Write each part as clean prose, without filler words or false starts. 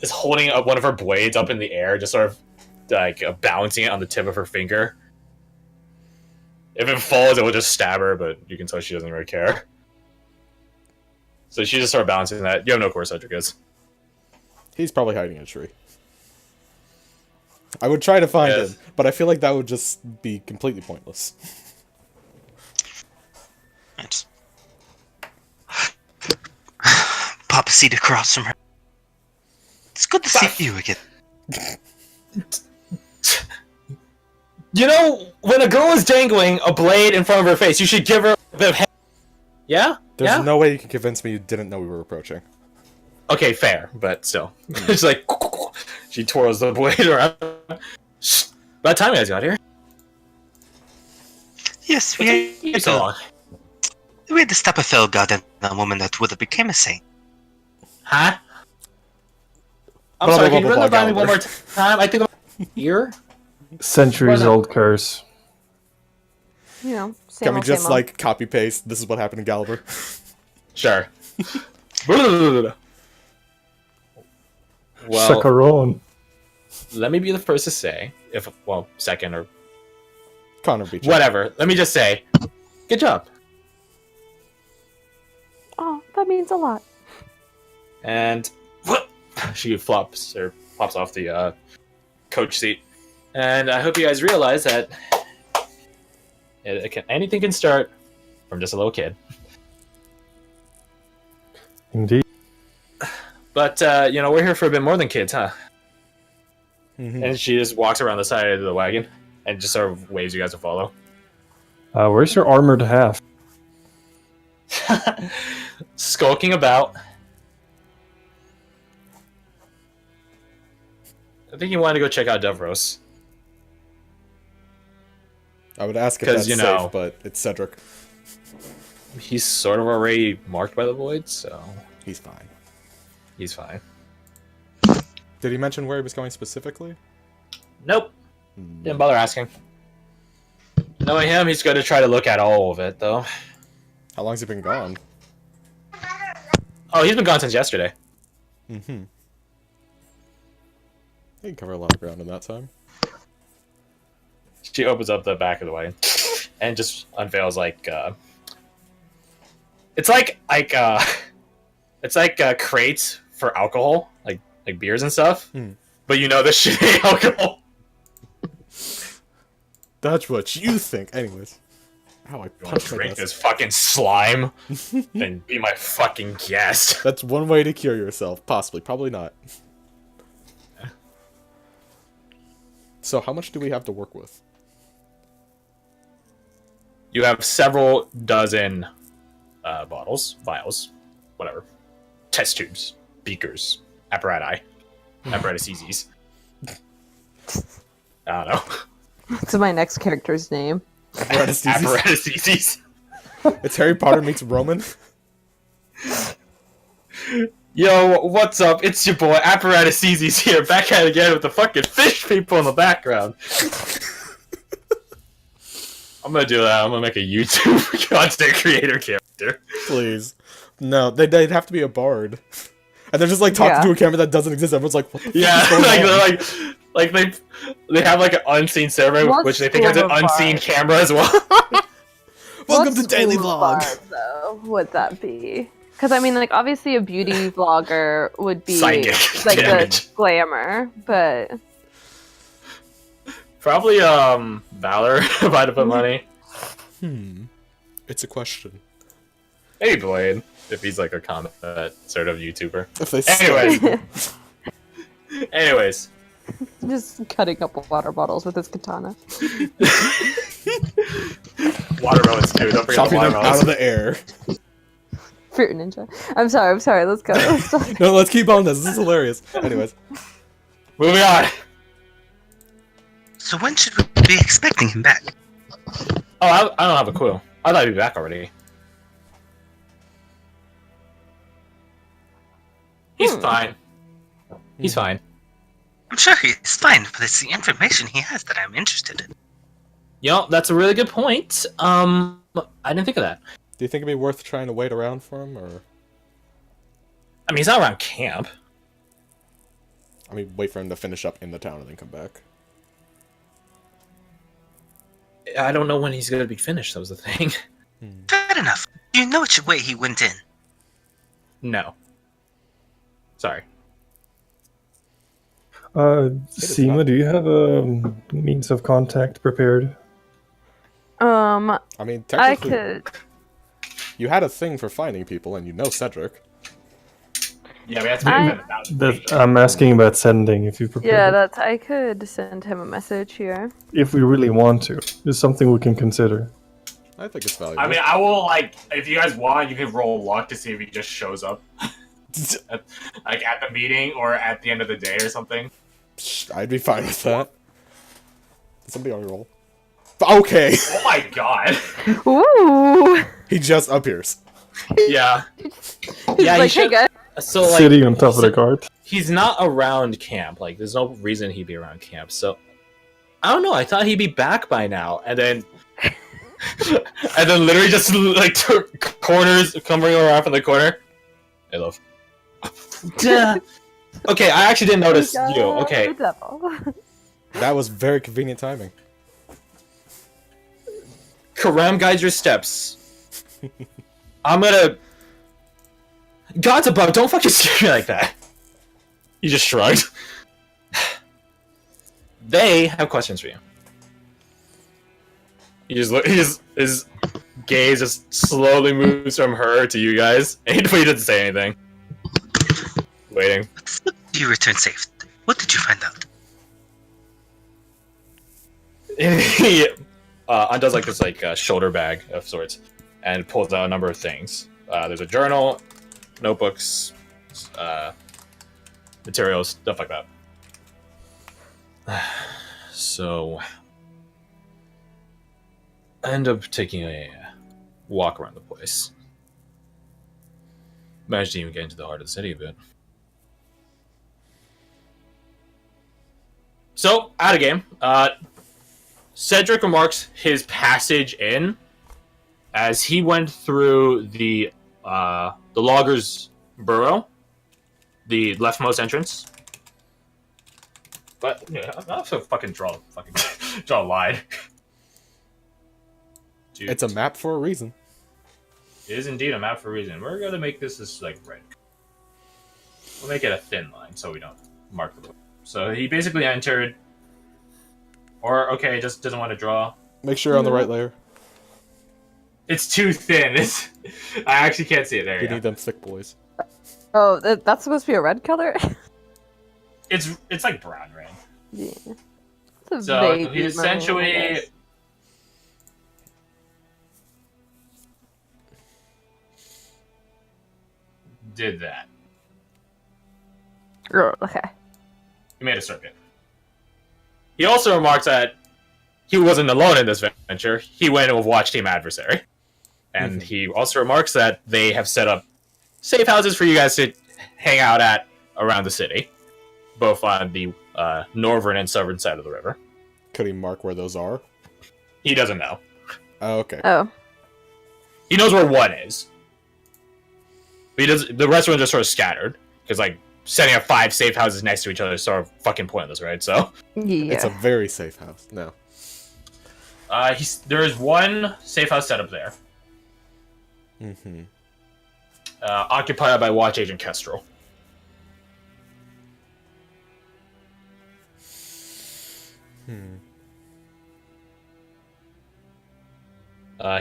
is holding up one of her blades up in the air, just sort of like balancing it on the tip of her finger. If it falls, it will just stab her, but you can tell she doesn't really care. So she just started balancing that. You have no clue where Cedric is. He's probably hiding in a tree. I would try to find him, but I feel like that would just be completely pointless. Right. Pop a seat across from her. It's good to see you again. You know, when a girl is dangling a blade in front of her face, you should give her a bit of head. Yeah? There's no way you can convince me you didn't know we were approaching. Okay, fair, but still. It's like, she twirls the blade around. About time you guys got here. Yes, we had to stop a fell god and a woman that would have became a saint. Huh? I'm sorry, can you run that by me one more time? I think I'm here. Centuries-old curse. You know, Can we just, like, copy-paste, this is what happened to Gallagher? Sure. Well, Chacaron. Let me be the first to say, second or... Connor beat you. Whatever. Let me just say, good job. Oh, that means a lot. And she pops off the coach seat. And I hope you guys realize that anything can start from just a little kid. Indeed. But, we're here for a bit more than kids, huh? Mm-hmm. And she just walks around the side of the wagon and just sort of waves you guys to follow. Where's your armored half? Skulking about. I think you wanted to go check out Devros. I would ask if that's safe, but it's Cedric. He's sort of already marked by the void, so... He's fine. He's fine. Did he mention where he was going specifically? Nope. Didn't bother asking. Knowing him, he's going to try to look at all of it, though. How long's he been gone? Oh, he's been gone since yesterday. Mm-hmm. He can cover a lot of ground in that time. She opens up the back of the wagon and just unveils it's like crates for alcohol, like beers and stuff. But you know this shit ain't alcohol. That's what you think. Anyways. Ow, I punched my drink desk. this fucking slime, then be my fucking guest. That's one way to cure yourself. Possibly. Probably not. So how much do we have to work with? You have several dozen bottles, vials, whatever. Test tubes, beakers, apparati, apparatuses. I don't know. What's my next character's name? Apparatuses. It's Harry Potter meets Roman. Yo, what's up? It's your boy Apparatuses here, back at it again with the fucking fish people in the background. I'm gonna do that. I'm gonna make a YouTube content creator character. Please. No, they'd have to be a bard. And they're just like talking to a camera that doesn't exist. Everyone's like, what the fuck is going on? they have like an unseen server, which they think has an unseen camera as well. Welcome to Daily Vlog. Though, would that be? Because I mean, like, obviously a beauty vlogger would be Psychic like damage. the glamour, but probably Valor if I had to put money. It's a question. Maybe Blade if he's like a combat sort of YouTuber. If they Anyways. just cutting up water bottles with his katana. Watermelons too. Don't forget chopping the them watermelons. out of the air. Fruit ninja. I'm sorry. Let's go. No, let's keep on this. This is hilarious. Anyways. Moving on. So when should we be expecting him back? Oh, I don't have a clue. I thought he'd be back already. He's fine. He's fine. I'm sure he's fine, but it's the information he has that I'm interested in. That's a really good point. I didn't think of that. Do you think it'd be worth trying to wait around for him, or? I mean, he's not around camp. I mean, wait for him to finish up in the town and then come back. I don't know when he's gonna be finished. That was the thing. Fair enough. You know which way he went in. No. Sorry. Seema, do you have a means of contact prepared? I mean, I technically, could. you had a thing for finding people, and you know Cedric. Yeah, we have to That I'm asking about sending. If you prepare. Yeah, I could send him a message here. If we really want to, it's something we can consider. I think it's valuable. I mean, I will, like, if you guys want, you can roll luck to see if he just shows up. at the meeting or at the end of the day or something. I'd be fine with that. Did somebody already roll? Okay. Oh my god. Ooh. He just appears. Yeah. He's Yeah, like, hey guys. So, like, Sitting on top of the cart. he's not around camp. Like, there's no reason he'd be around camp. So, I don't know. I thought he'd be back by now. And then... and then literally just, like, took corners, coming around from the corner. Hey, love. Okay, I actually didn't notice you. Okay. The devil. That was very convenient timing. Karam guides your steps. I'm gonna... God's above, don't fucking scare me like that. You just shrugged. They have questions for you. His gaze just slowly moves from her to you guys, and he doesn't say anything. Waiting. You returned safe. What did you find out? He undoes like this shoulder bag of sorts, and pulls out a number of things. There's a journal, notebooks, materials, stuff like that. So, I end up taking a walk around the place. Managed to even get into the heart of the city a bit. So, out of game. Cedric remarks his passage in as he went through the logger's burrow, the leftmost entrance. But yeah, I also fucking draw a line. Dude, It's a map for a reason. it is indeed a map for a reason. We're gonna make this like red. We'll make it a thin line so we don't mark the. So he basically entered. Or, okay, just doesn't want to draw. Make sure you're on the right layer. It's too thin. I actually can't see it. There You you go. need them thick boys. Oh, that's supposed to be a red color? It's like brown red. Yeah. It's a So vague he maroon, I essentially guess. did that. Oh, okay. He made a circuit. He also remarks that he wasn't alone in this venture. He went with Watch Team Adversary. And he also remarks that they have set up safe houses for you guys to hang out at around the city. Both on the northern and southern side of the river. Could he mark where those are? He doesn't know. Oh, okay. Oh. He knows where one is. But he does. The rest of them just sort of scattered. Because, like, setting up 5 safe houses next to each other is sort of fucking pointless, right? So... Yeah. It's a very safe house. No. there is one safe house set up there. Mm-hmm. Occupied by Watch Agent Kestrel.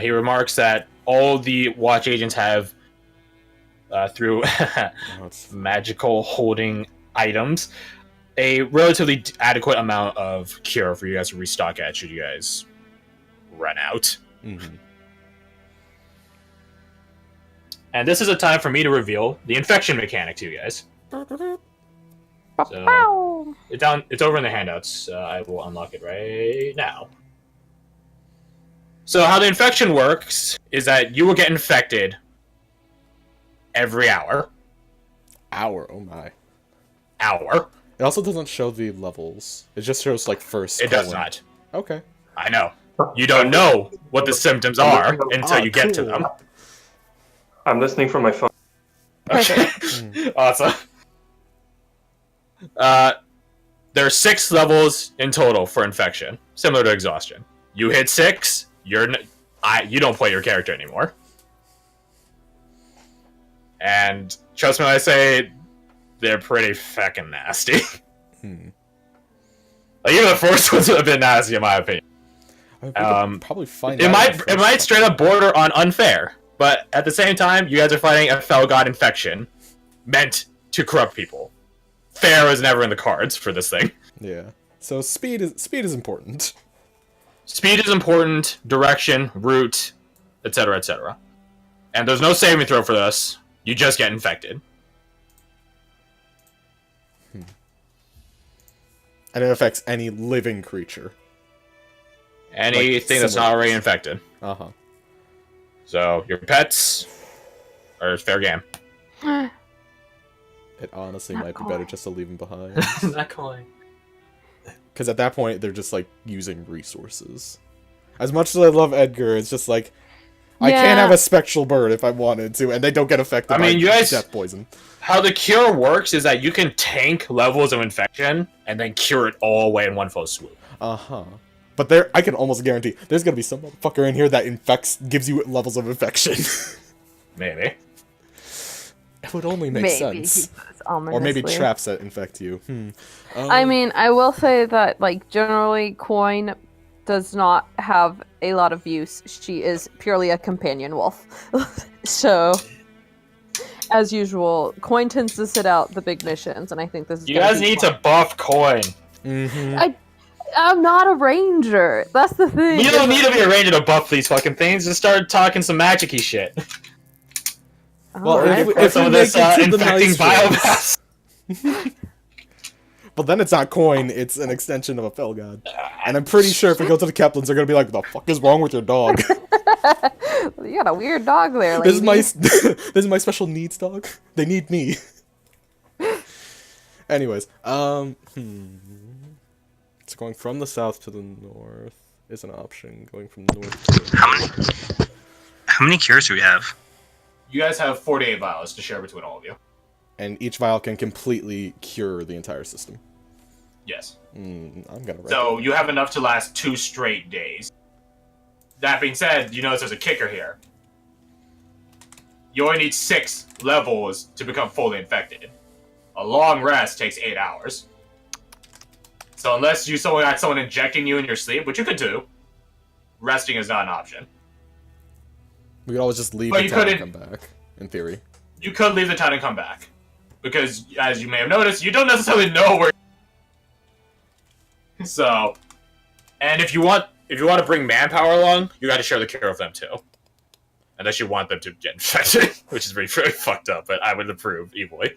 He remarks that all the Watch Agents have, through magical holding items, a relatively adequate amount of cure for you guys to restock at should you guys run out. Mm-hmm. And this is a time for me to reveal the infection mechanic to you guys. So, it's over in the handouts. I will unlock it right now. So how the infection works is that you will get infected every hour. Hour, oh my. Hour. It also doesn't show the levels. It just shows, like, first. It does not. Okay. I know. You don't know what the symptoms are until you get to them. I'm listening from my phone. Okay. Awesome. there are 6 levels in total for infection, similar to exhaustion. You hit 6, you don't play your character anymore. And trust me when I say they're pretty fucking nasty. Like, even the first one's a bit nasty in my opinion. Probably find it might straight up border on unfair, but at the same time, you guys are fighting a fell god infection meant to corrupt people. Fair was never in the cards for this thing. Yeah. So speed is important. Speed is important, direction, route, etc., etc. And there's no saving throw for this. You just get infected. And it affects any living creature. Anything that's not already infected. Uh-huh. So, your pets are fair game. It honestly might be better just to leave them behind. Not calling. Because at that point, they're just, like, using resources. As much as I love Edgar, it's just like, I can't have a spectral bird if I wanted to, and they don't get affected by death poison. How the cure works is that you can tank levels of infection, and then cure it all away in one fell swoop. Uh-huh. But I can almost guarantee, there's gonna be some motherfucker in here that gives you levels of infection. Maybe. It would only make sense. Or maybe traps that infect you. I mean, I will say that, like, generally, Coin does not have a lot of use. She is purely a companion wolf. So, as usual, Coin tends to sit out the big missions, and I think this is You guys need to buff Coin. I'm not a ranger. That's the thing. You don't need to be a ranger to buff these fucking things. Just start talking some magic-y shit. Well, if some of this infecting biomass. Well, then it's not Coin, it's an extension of a fell god. And I'm pretty sure if we go to the Keplins, they're gonna be like, "What the fuck is wrong with your dog?" You got a weird dog there, lady. This is my special needs dog. They need me. Anyways, so going from the south to the north is an option. Going from north to the How many cures do we have? You guys have 48 vials to share between all of you. And each vial can completely cure the entire system. Yes. I'm gonna write So you have enough to last 2 straight days. That being said, you notice there's a kicker here. You only need 6 levels to become fully infected. A long rest takes 8 hours. So unless you got someone injecting you in your sleep, which you could do, resting is not an option. We could always just leave the town and come back, in theory. You could leave the town and come back. Because, as you may have noticed, you don't necessarily know where... So... And if you want to bring manpower along, you gotta share the care of them, too. Unless you want them to get infected, which is very fucked up, but I would approve, equally.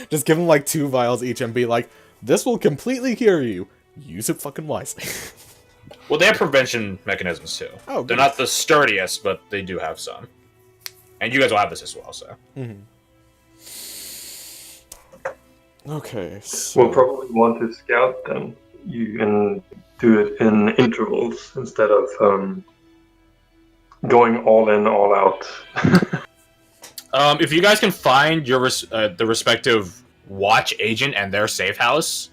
Just give them, like, 2 vials each and be like, this will completely cure you. Use it fucking wisely. Well, they have prevention mechanisms, too. Oh, they're not the sturdiest, but they do have some. And you guys will have this as well, so. Okay, so... We'll probably want to scout them. You can do it in intervals instead of going all in, all out. If you guys can find your the respective watch agent and their safe house,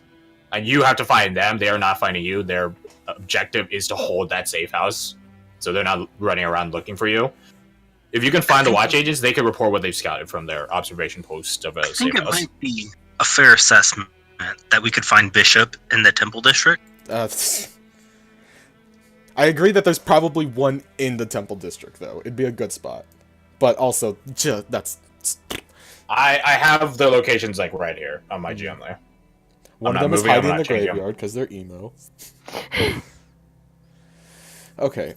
and you have to find them, they are not finding you. Their objective is to hold that safe house, so they're not running around looking for you. If you can find the watch agents, they can report what they've scouted from their observation post of a safe house. I think it might be a fair assessment that we could find Bishop in the Temple District. I agree that there's probably one in the Temple District, though. It'd be a good spot. But also, that's... I have the locations, like, right here on my GM there. One of them is hiding in the graveyard, because they're emo. Okay,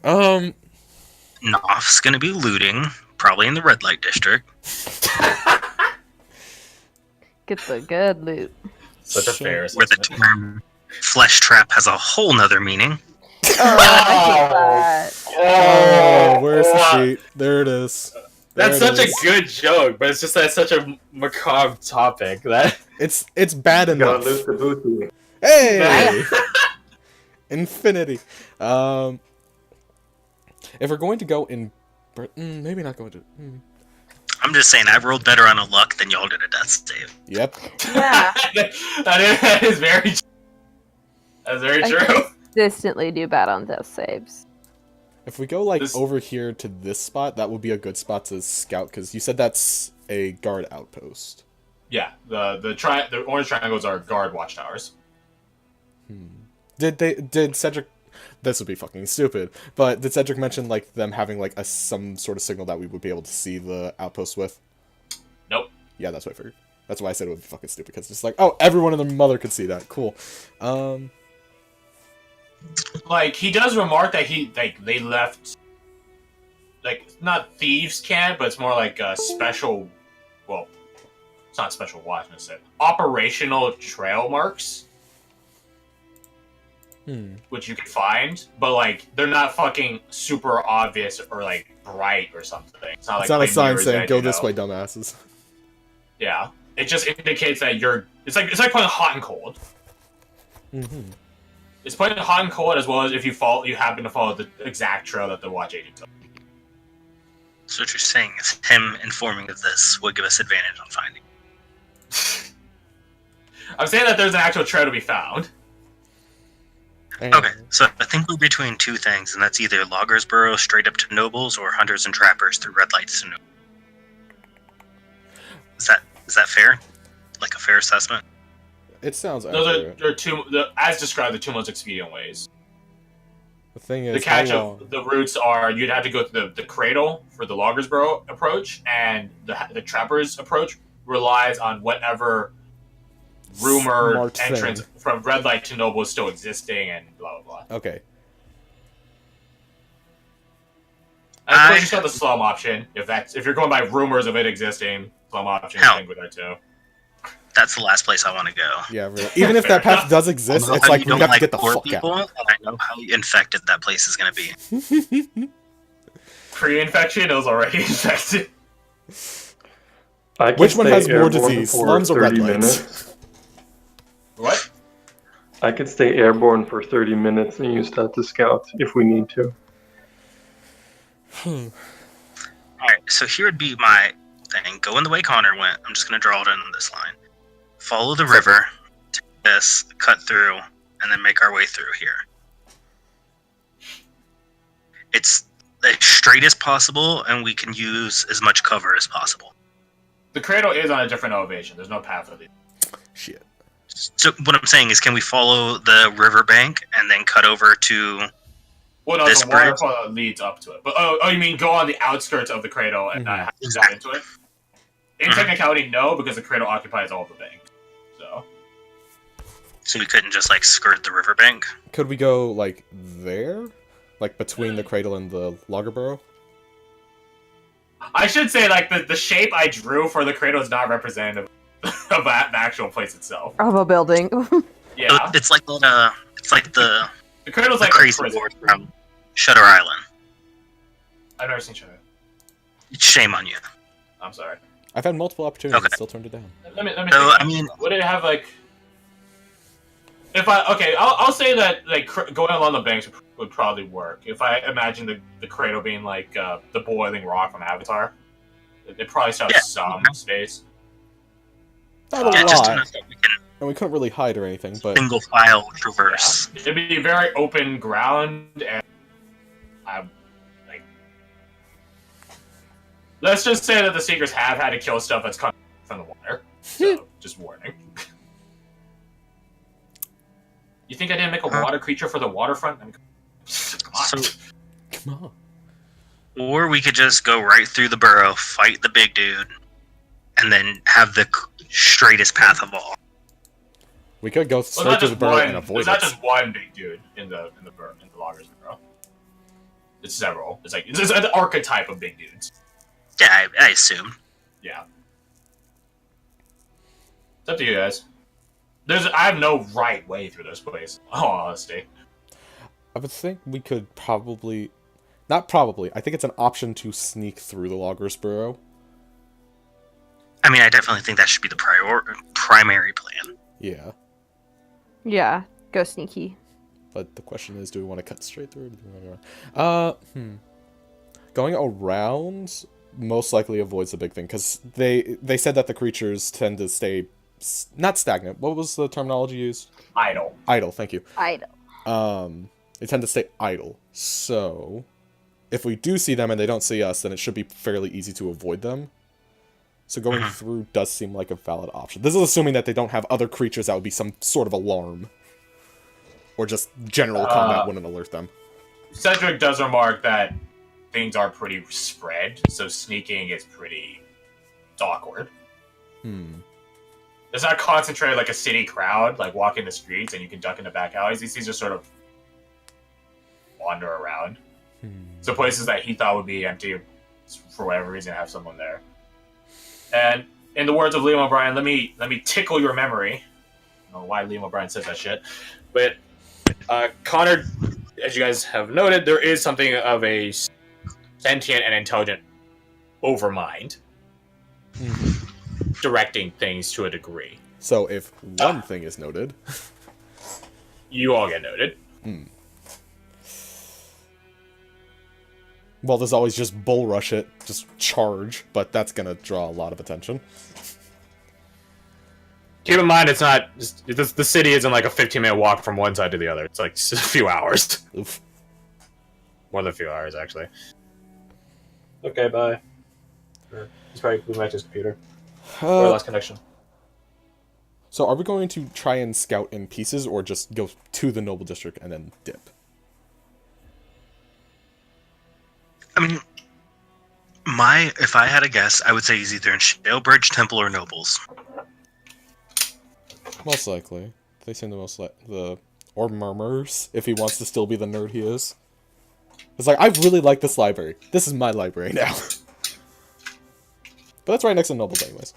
Knopf's gonna be looting, probably in the Red Light District. Get the good loot. Such a fair Where the term flesh trap has a whole nother meaning. Oh, where's the sheet? There it is. That's such a good joke, but it's just that's such a macabre topic that it's bad enough. Gotta lose the booty. Hey, Infinity. If we're going to go in Britain, maybe not going to. I'm just saying, I rolled better on a luck than y'all did a death save. Yep. Yeah. that is very true. That's very true. Consistently do bad on death saves. If we go, over here to this spot, that would be a good spot to scout, because you said that's a guard outpost. Yeah, the orange triangles are guard watchtowers. Did Cedric... This would be fucking stupid, but did Cedric mention, them having, some sort of signal that we would be able to see the outpost with? Nope. Yeah, that's what I figured. That's why I said it would be fucking stupid, because it's just oh, everyone and their mother could see that. Cool. He does remark that they left, not thieves' camp, but it's more like a special, well, it's not special watch, I said, operational trail marks. Which you can find, but they're not fucking super obvious or bright or something. It's not a sign saying "Go this way, dumbasses." Yeah, it just indicates that you're. It's like playing hot and cold. It's playing hot and cold as well as if you happen to follow the exact trail that the watch agent took. So what you're saying is him informing of this would give us advantage on finding. I'm saying that there's an actual trail to be found. Okay, so I think we're between two things, and that's either Loggers Burrow straight up to Nobles, or Hunters and Trappers through Red Lights to Nobles. Is that fair? Like a fair assessment? It sounds accurate. Those are as described, the two most expedient ways. The thing is, the catch of the routes are you'd have to go to the Cradle for the Loggers Burrow approach, and the Trappers approach relies on whatever rumored entrance from Red Light to Noble is still existing, and blah blah blah. Okay. Of course, you still have the slum option if you're going by rumors of it existing. Slum option, you can go there too. That's the last place I want to go. Yeah, really. Even if that path does exist, it's we have to get the fuck out. And I know how infected that place is going to be. Pre-infection, it was already infected. Which one has more disease, slums or Red Lights? What? I could stay airborne for 30 minutes and use that to scout if we need to. Alright, so here would be my thing. Go in the way Connor went. I'm just going to draw it in on this line. Follow the river, take this, cut through, and then make our way through here. It's as straight as possible, and we can use as much cover as possible. The Cradle is on a different elevation. There's no path for these. Shit. So what I'm saying is, can we follow the riverbank and then cut over to the waterfall that leads up to it. But oh, you mean go on the outskirts of the Cradle and not have to step into it? In technicality, no, because the Cradle occupies all of the bank. So we couldn't just skirt the riverbank? Could we go there, between the Cradle and the Logger Burrow? I should say the shape I drew for the Cradle is not representative of the actual place itself. Of a building. Yeah. It's like the Cradle's the crazy lord from Shutter Island. I've never seen Shutter. Shame on you. I'm sorry. I've had multiple opportunities and still turned it down. Let me so, think. I mean, would it have I'll say that going along the banks would probably work. If I imagine the Cradle being the boiling rock from Avatar, it probably still has some space. Not a lot. Just enough that we can. And we couldn't really hide or anything, but single file traverse. Yeah. It'd be very open ground, and let's just say that the Seekers have had to kill stuff that's coming from the water. So, just warning. You think I didn't make a water creature for the waterfront? Come on. Or we could just go right through the burrow, fight the big dude, and then have the straightest path of all. We could go straight to the burrow and avoid it. There's not just one big dude in the Loggers Burrow. It's several. It's an archetype of big dudes. Yeah, I assume. Yeah. It's up to you guys. I have no right way through this place. Oh, honesty. I would think we could probably... Not probably. I think it's an option to sneak through the Loggers Burrow. I mean, I definitely think that should be the primary plan. Yeah. Yeah, go sneaky. But the question is, do we want to cut straight through? Or do we want to Going around most likely avoids the big thing, because they said that the creatures tend to stay not stagnant. What was the terminology used? Idle. Idle. Thank you. Idle. They tend to stay idle. So, if we do see them and they don't see us, then it should be fairly easy to avoid them. So going through does seem like a valid option. This is assuming that they don't have other creatures that would be some sort of alarm. Or just general combat wouldn't alert them. Cedric does remark that things are pretty spread, so sneaking is pretty awkward. It's not concentrated like a city crowd, like walking the streets and you can duck in the back alleys. These things just sort of wander around. So places that he thought would be empty, for whatever reason, have someone there. And in the words of Liam O'Brien, let me tickle your memory. I don't know why Liam O'Brien says that shit. But Connor, as you guys have noted, there is something of a sentient and intelligent overmind directing things to a degree. So if one thing is noted, you all get noted. Well, there's always just bull rush it, just charge, but that's gonna draw a lot of attention. Keep in mind, it's not the city isn't like a 15-minute walk from one side to the other. It's like a few hours. Oof. More than a few hours, actually. Okay, bye. He's probably moving back to his computer. Or lost connection. So are we going to try and scout in pieces, or just go to the Noble District and then dip? I mean, if I had a guess, I would say he's either in Shalebridge, Temple, or Nobles. Most likely. They seem the most or Murmurs, if he wants to still be the nerd he is. It's like, I really like this library. This is my library now. But that's right next to Nobles anyways.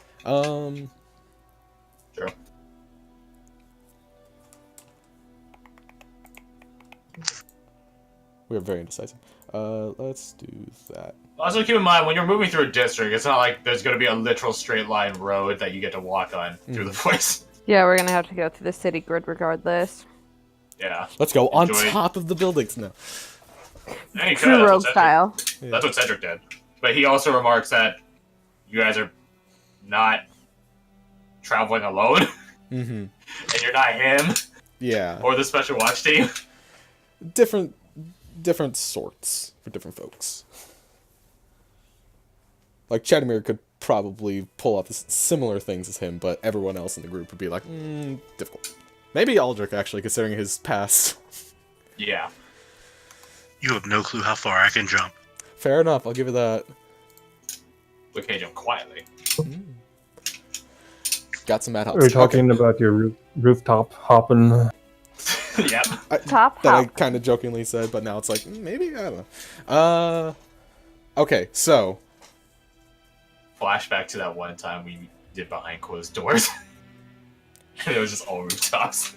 Sure. We are very indecisive. Let's do that. Also, keep in mind, when you're moving through a district, it's not like there's going to be a literal straight line road that you get to walk on through the place. Yeah, we're gonna have to go through the city grid regardless. Yeah. Let's go on top of the buildings now. True rogue style. Yeah. That's what Cedric did. But he also remarks that you guys are not traveling alone. And you're not him. Yeah. Or the special watch team. Different sorts for different folks. Like, Chadimir could probably pull off similar things as him, but everyone else in the group would be like, difficult. Maybe Aldrich, actually, considering his past. Yeah. You have no clue how far I can jump. Fair enough, I'll give you that. We can't jump quietly. Got some mad hops. We're talking about your rooftop hopping. Yep. Top that hop. I kind of jokingly said, but now it's like, maybe? I don't know. Okay, so. Flashback to that one time we did behind closed doors. It was just all rooftops.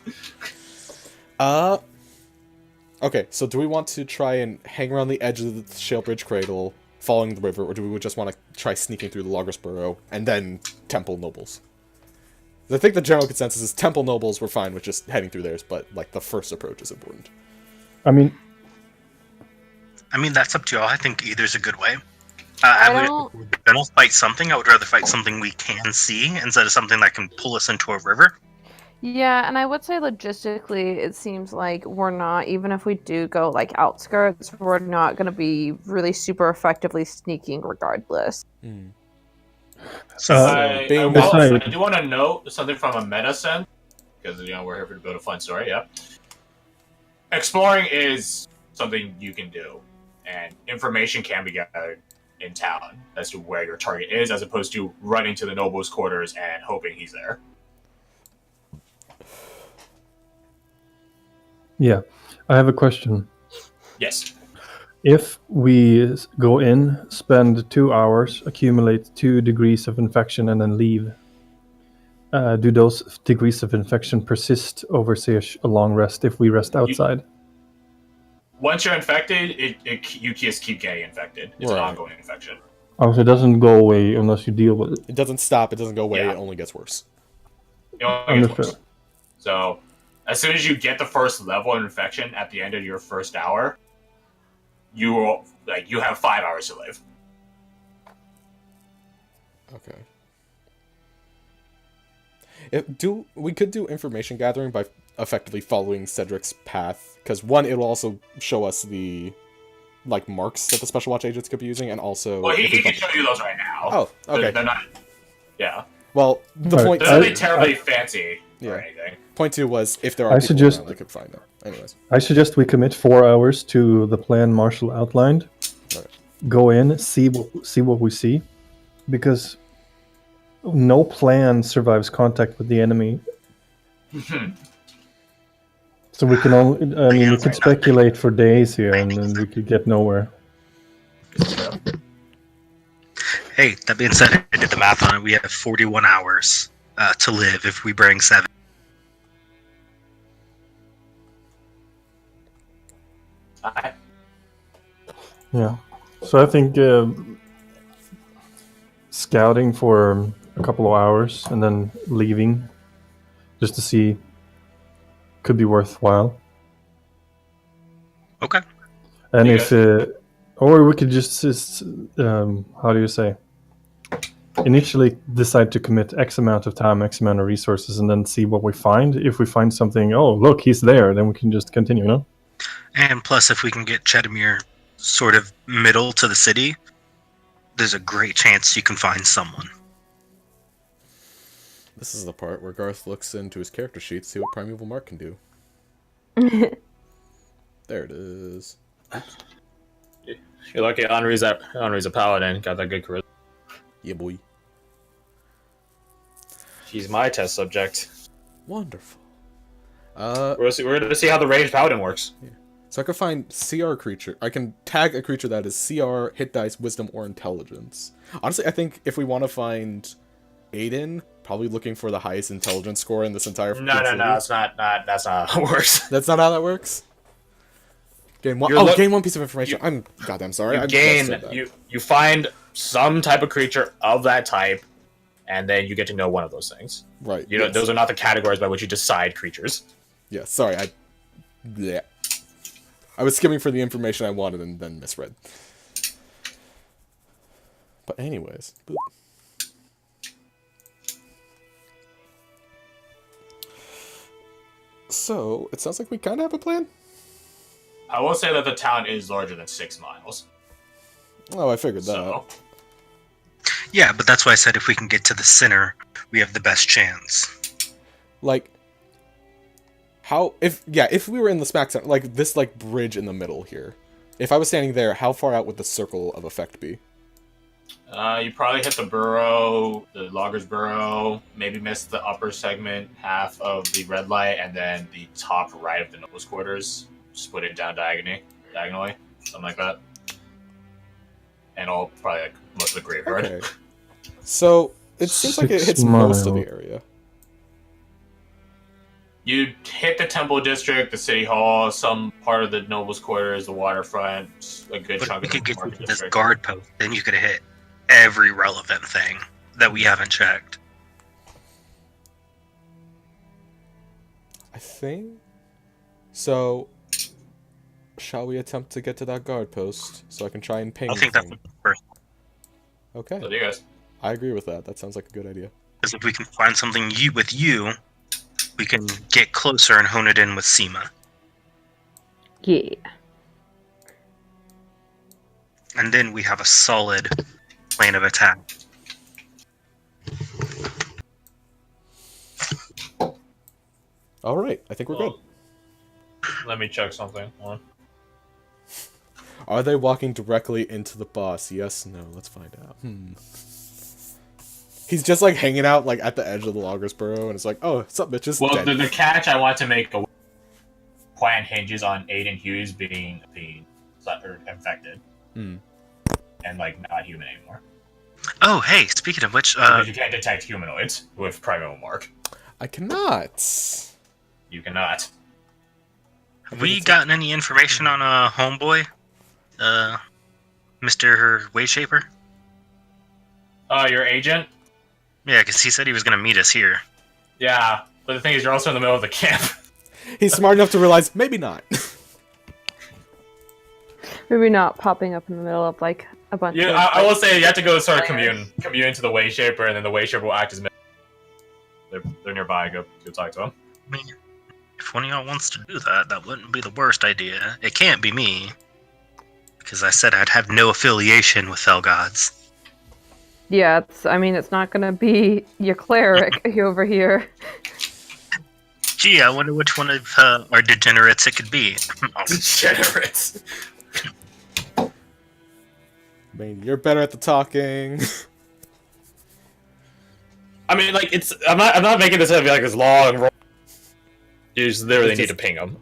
Okay, so do we want to try and hang around the edge of the Shalebridge Cradle, following the river, or do we just want to try sneaking through the Logos Burrow, and then Temple Nobles? I think the general consensus is Temple Nobles, we're fine with just heading through theirs, but, like, the first approach is important. I mean, that's up to y'all. I think either's a good way. I'll fight something. I would rather fight something we can see instead of something that can pull us into a river. Yeah, and I would say logistically, it seems like we're not, even if we do go, like, outskirts, we're not going to be really super effectively sneaking regardless. So, I do want to note something from a meta sense, because, we're here to build a fun story, yeah. Exploring is something you can do, and information can be gathered in town as to where your target is, as opposed to running to the noble's quarters and hoping he's there. yeah. I have a question. Yes. If we go in, spend 2 hours, accumulate 2 degrees of infection, and then leave, do those degrees of infection persist over, say, a long rest if we rest outside? Once you're infected, you just keep getting infected. It's an ongoing infection. Oh, so it doesn't go away unless you deal with it. It doesn't stop, it doesn't go away, Yeah. It only gets worse. It only gets worse. So, as soon as you get the first level of infection at the end of your first hour, you have 5 hours to live. Okay. We could do information gathering by effectively following Cedric's path, because one, it'll also show us the marks that the Special Watch agents could be using, and also... Well, he can show you those right now. Oh, okay. They're not... Yeah. Well, the point... They're not terribly fancy or anything. Point 2 was, if there are people around, they could find them. Anyways. I suggest we commit 4 hours to the plan Marshall outlined. Right. Go in, see what we see. Because no plan survives contact with the enemy. So we can only... I mean, we could speculate for days here, and then we could get nowhere. Hey, that being said, I did the math on it. We have 41 hours to live if we bring 7. Yeah. So I think scouting for a couple of hours and then leaving just to see could be worthwhile. Okay. And if or we could just how do you say, initially decide to commit X amount of time, X amount of resources, and then see what we find. If we find something, oh look, he's there, then we can just continue, no? And plus, if we can get Chetamir sort of middle to the city, there's a great chance you can find someone. This is the part where Garth looks into his character sheet to see what Primeval Mark can do. There it is. You're lucky Henri's a paladin. Got that good charisma. Yeah, boy. She's my test subject. Wonderful. We're going to see how the ranged paladin works. Yeah. So I can find CR creature. I can tag a creature that is CR, hit dice, wisdom, or intelligence. Honestly, I think if we want to find Aiden, probably looking for the highest intelligence score in this entire... No, that's not how it works. That's not how that works? Gain one. Gain one piece of information. I'm goddamn sorry. You find some type of creature of that type, and then you get to know one of those things. Right. You know, those are not the categories by which you decide creatures. Yeah, sorry. I was skimming for the information I wanted and then misread. But anyways. Boop. So, it sounds like we kind of have a plan. I will say that the town is larger than 6 miles. Oh, I figured that out. Yeah, but that's why I said if we can get to the center, we have the best chance. Like, if we were in the smack center, like this bridge in the middle here, if I was standing there, how far out would the circle of effect be? You probably hit the burrow, the logger's burrow, maybe miss the upper segment, half of the red light, and then the top right of the noble's quarters. Split it down diagonally, something like that. And all probably most of the graveyard. Okay. So it seems like it hits most of the area. You hit the temple district, the city hall, some part of the noble's quarters, the waterfront, a good chunk of the market district. This guard post, then you could hit every relevant thing that we haven't checked. I think so. Shall we attempt to get to that guard post so I can try and ping? I think that's the first. Okay. So do you guys? I agree with that. That sounds like a good idea. Because if we can find something with you, we can get closer and hone it in with Seema. Yeah. And then we have a solid plan of attack. All right. I think we're good. Let me check something. Hold on. Are they walking directly into the boss? Yes, no. Let's find out. He's just like hanging out like at the edge of the logger's burrow, and it's like, oh, what's up, bitches? Well, the catch I want to make a plan hinges on Aiden Hughes being infected and like not human anymore. Oh, hey! Speaking of which, because you can't detect humanoids with Primeval Mark. I cannot. You cannot. Have we gotten any information on homeboy, Mr. Wave Shaper? Your agent? Yeah, because he said he was going to meet us here. Yeah, but the thing is, you're also in the middle of the camp. He's smart enough to realize maybe not. Maybe not popping up in the middle of like a bunch. Yeah, I will say you have to go sort of commune to the Way Shaper, and then the Way Shaper will act as. They're nearby. Go talk to them. I mean, if one of y'all wants to do that, that wouldn't be the worst idea. It can't be me, because I said I'd have no affiliation with Fell Gods. Yeah, it's not gonna be your cleric over here. Gee, I wonder which one of our degenerates it could be. Degenerates. I mean, you're better at the talking. I mean, like I'm not making this be like this long roll. You just literally need to ping them.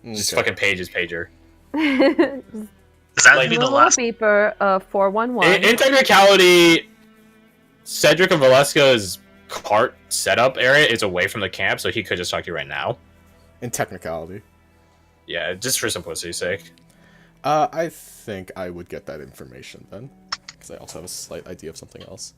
Just fucking pager. Does that be the last beeper? 411. In technicality, Cedric and Valeska's cart setup area is away from the camp, so he could just talk to you right now. In technicality. Yeah, just for simplicity's sake. I think I would get that information then, because I also have a slight idea of something else.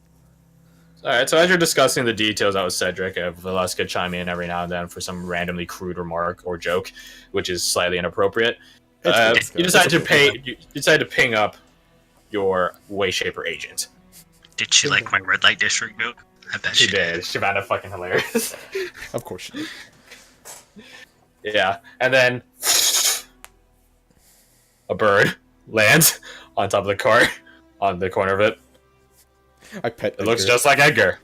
Alright, so as you're discussing the details out with Cedric, Valeska chime in every now and then for some randomly crude remark or joke, which is slightly inappropriate. You decide to ping up your Way Shaper agent. Did she like my red light district joke? I bet she did. She found it fucking hilarious. Of course she did. Yeah, and then a bird lands on top of the cart, on the corner of it. I pet It looks just like Edgar.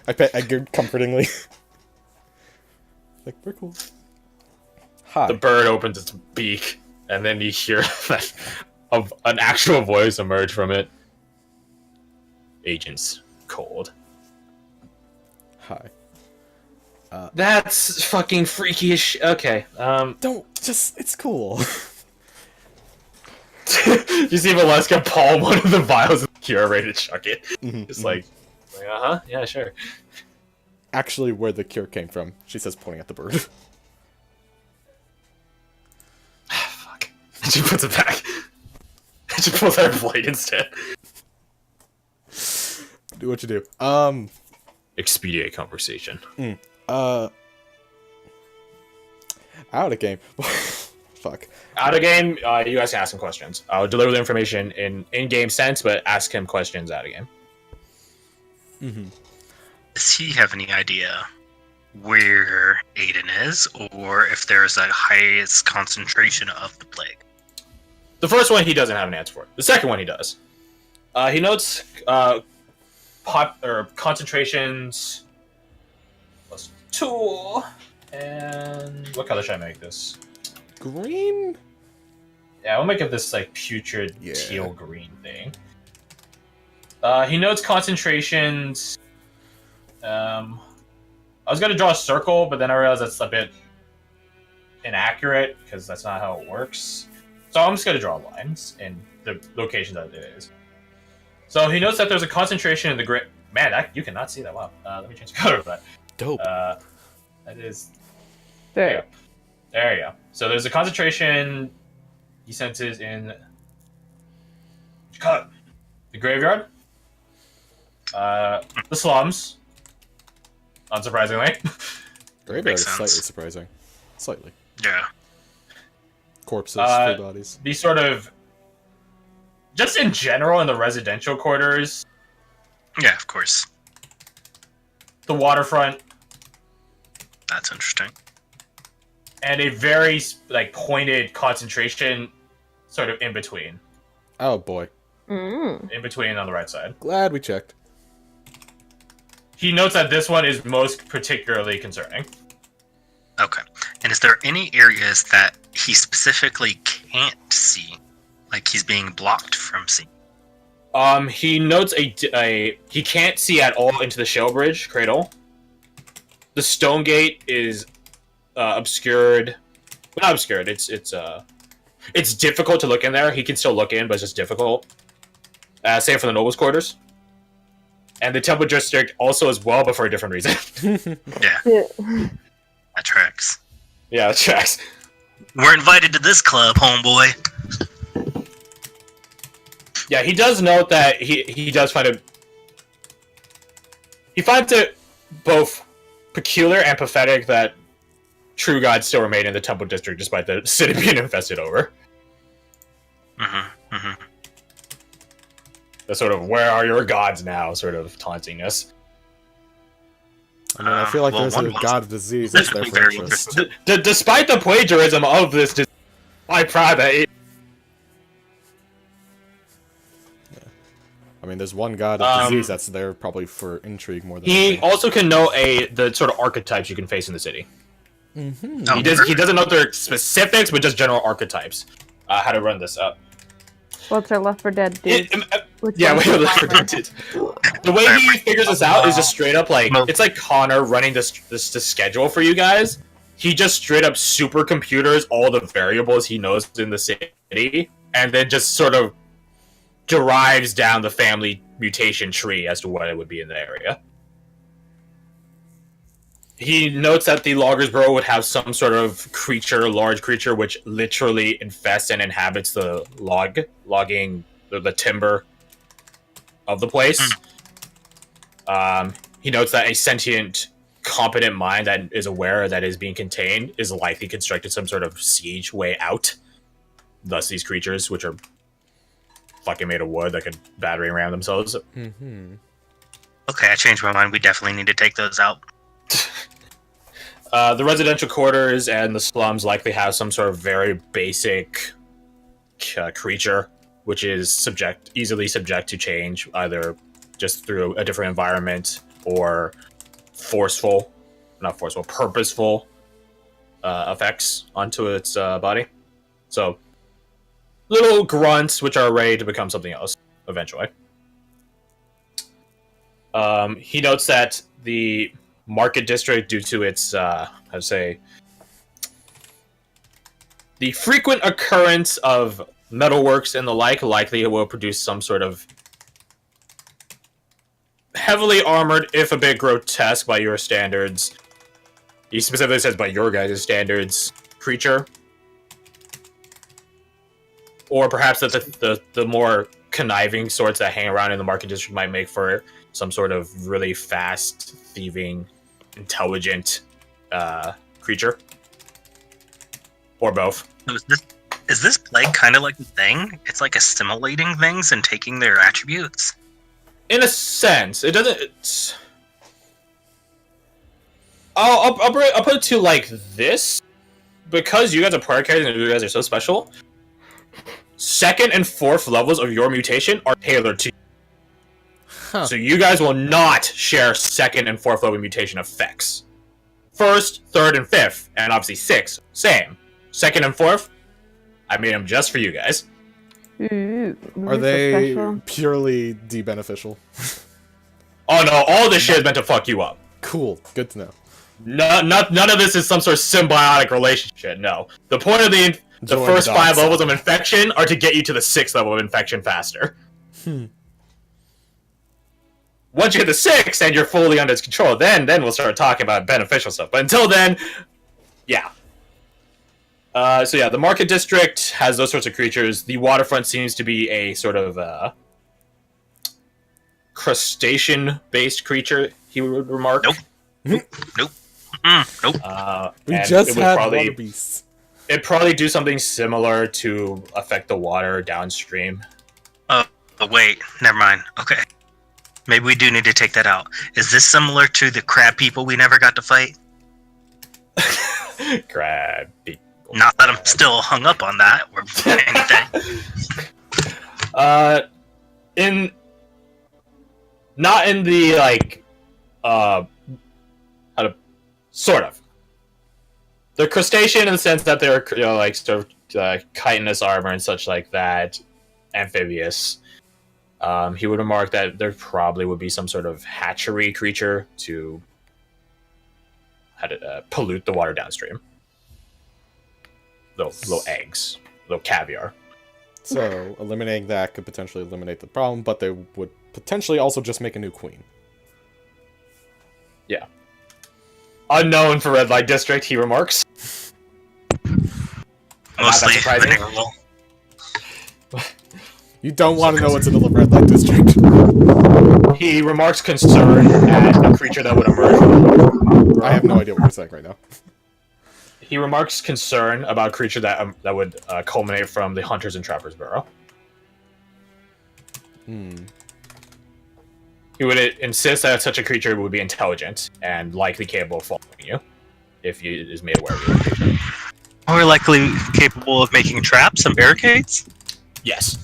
I pet Edgar comfortingly. Like, we're cool. Hi. The bird opens its beak, and then you hear an actual voice emerge from it. Agents cold. Hi. That's fucking freaky as shit. Okay, it's cool. You see Valeska palm one of the vials of the cure, ready to chuck it. Like, yeah, sure. Actually, where the cure came from, she says, pointing at the bird. Fuck. And she puts it back. And she pulls out her blade instead. Do what you do. Expedite conversation. Out of game. Fuck. Out of game, you guys can ask him questions. I'll deliver the information in-game sense, but ask him questions out of game. Does he have any idea where Aiden is, or if there's a highest concentration of the plague? The first one he doesn't have an answer for. The second one he does. He notes concentrations +2, and what color should I make this? Green? Yeah, we'll make it this like putrid teal green thing. He notes concentrations. I was gonna draw a circle, but then I realized that's a bit inaccurate because that's not how it works. So I'm just gonna draw lines in the location that it is. So he notes that there's a concentration in the grid. Man, you cannot see that. Wow. Let me change the color of that. Dope. That is. There. There you go. So there's a concentration he senses in the graveyard, the slums, unsurprisingly. Graveyard is slightly surprising. Slightly. Yeah. Corpses, free bodies. These sort of, just in general in the residential quarters. Yeah, of course. The waterfront. That's interesting. And a very pointed concentration, sort of in between. Oh boy. In between on the right side. Glad we checked. He notes that this one is most particularly concerning. Okay. And is there any areas that he specifically can't see? Like he's being blocked from seeing? He notes he can't see at all into the shell bridge cradle. The stone gate is obscured. Not obscured. It's difficult to look in there. He can still look in, but it's just difficult. Same for the nobles' quarters. And the temple district also as well, but for a different reason. Yeah. That tracks. Yeah, that tracks. We're invited to this club, homeboy. Yeah, he does note that he does find it. He finds it both peculiar and pathetic that true gods still remain in the temple district despite the city being infested over. The sort of "where are your gods now" sort of tauntingness. I mean, I feel like there's a god of disease that's there for interest. Despite the plagiarism of this, I'm proud that it... I mean, there's one god of disease that's there probably for intrigue more than he anything. also can know the sort of archetypes you can face in the city. Mm-hmm. He doesn't know their specifics, but just general archetypes. How to run this up. What's our Left 4 Dead dude? Yeah, Left 4 Dead dude. The way he figures this out is just straight up like it's like Connor running this schedule for you guys. He just straight up supercomputers all the variables he knows in the city, and then just sort of derives down the family mutation tree as to what it would be in the area. He notes that the Loggers Borough would have some sort of creature, large creature, which literally infests and inhabits the logging, the timber of the place. He notes that a sentient, competent mind that is aware that is being contained is likely constructed some sort of siege way out. Thus, these creatures, which are fucking made of wood that could battering ram themselves. Mm-hmm. Okay, I changed my mind. We definitely need to take those out. The residential quarters and the slums likely have some sort of very basic creature, which is easily subject to change, either just through a different environment or purposeful effects onto its body. So, little grunts which are ready to become something else eventually. He notes that the market district, due to its, the frequent occurrence of metalworks and the like, likely it will produce some sort of heavily armored, if a bit grotesque by your standards. He specifically says by your guys' standards, creature. Or perhaps that the more conniving sorts that hang around in the market district might make for some sort of really fast, thieving, intelligent creature. Or both. Is this plague kind of like a thing? It's like assimilating things and taking their attributes? In a sense. It doesn't... I'll put it to like this. Because you guys are party characters and you guys are so special, second and fourth levels of your mutation are tailored to you. Huh. So you guys will not share second and fourth level mutation effects. First, third, and fifth, and obviously sixth, same. Second and fourth, I made them just for you guys. Ooh, are they so purely de-beneficial? Oh no, all this shit is meant to fuck you up. Cool, good to know. None of this is some sort of symbiotic relationship, no. The point of the first 5 levels of infection are to get you to the 6th level of infection faster. Once you hit the 6th and you're fully under its control, then we'll start talking about beneficial stuff. But until then, yeah. So yeah, the market district has those sorts of creatures. The waterfront seems to be a sort of crustacean-based creature, he would remark. Nope. We just had water beasts. It'd probably do something similar to affect the water downstream. Oh, wait. Never mind. Okay. Maybe we do need to take that out. Is this similar to the crab people we never got to fight? Crab people. Not that I'm still hung up on that or anything. Not in the, like, sort of. They're crustacean in the sense that they're, like, sort of chitinous armor and such like that. Amphibious. He would remark that there probably would be some sort of hatchery creature to pollute the water downstream. Little eggs. Little caviar. So, eliminating that could potentially eliminate the problem, but they would potentially also just make a new queen. Yeah. Unknown for Red Light District, he remarks. Mostly surprising. You don't want to know what's in the Red Light District. He remarks concern at a creature that would emerge. I have no idea what you're saying right now. He remarks concern about a creature that would culminate from the Hunters and Trappers Bureau. He would insist that such a creature would be intelligent and likely capable of following you if he is made aware of your location. Or likely capable of making traps and barricades? Yes.